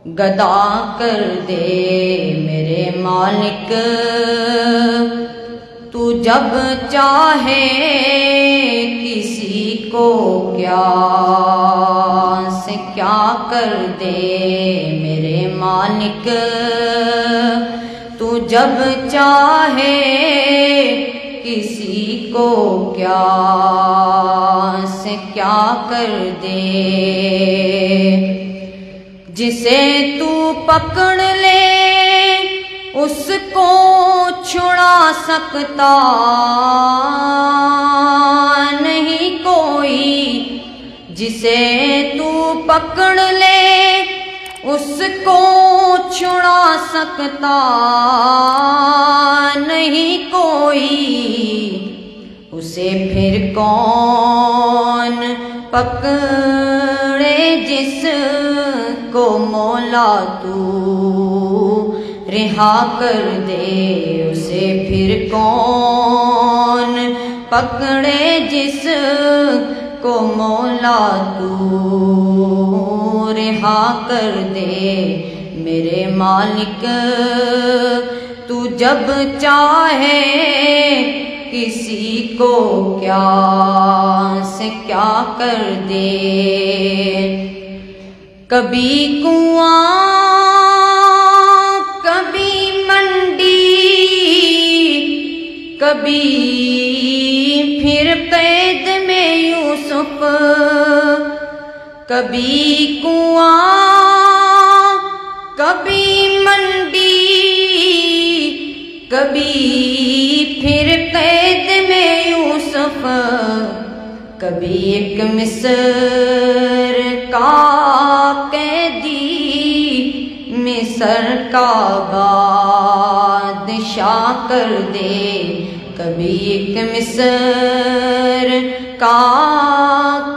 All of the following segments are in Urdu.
گدا کر دے میرے مالک، تو جب چاہے کسی کو کیا سے کیا کر دے میرے مالک، تو جب چاہے کسی کو کیا سے کیا کر دے، جسے تو پکڑ لے اس کو چھڑا سکتا نہیں کوئی، جسے تو پکڑ لے اس کو چھڑا سکتا نہیں کوئی، اسے پھر کون پکڑے جس کو مولا تو رہا کر دے، اسے پھر کون پکڑے جس کو مولا تو رہا کر دے میرے مالک، تو جب چاہے کسی کو کیا سے کیا کر دے، کبھی کنواں کبھی منڈی کبھی پھر قید میں یوسف، کبھی کنواں کبھی منڈی کبھی پھر قید میں یوسف، کبھی ایک مصر کا قیدی مصر کا بادشاہ کر دے، کبھی ایک مصر کا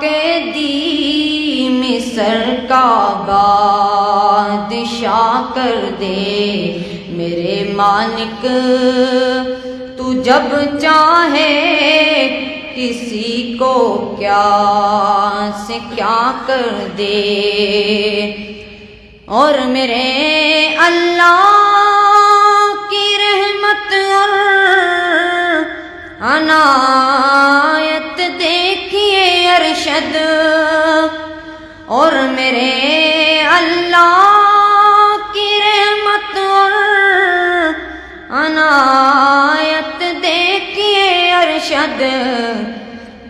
قیدی مصر کا بادشاہ کر دے میرے مالک، تو جب چاہے کسی کو کیا سے کیا کر دے، اور میرے اللہ کی رحمت اور عنایت دیکھیے ارشد، اور میرے اللہ کی رحمت اور عنایت دیکھیے ارشد،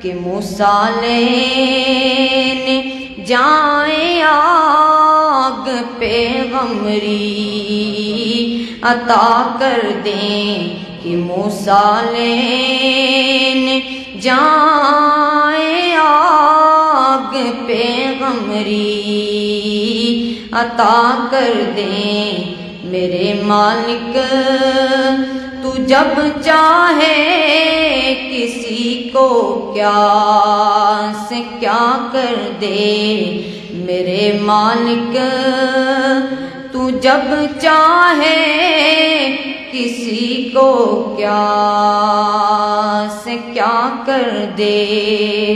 کہ موسیٰ لینے جائیں آگ پیغمبری عطا کر دیں، کہ موسیٰ لینے جائیں آگ پیغمبری عطا کر دیں میرے مالک، تو جب چاہے کسی کو کیا سے کیا کر دے میرے مالک، تو جب چاہے کسی کو کیا سے کیا کر دے۔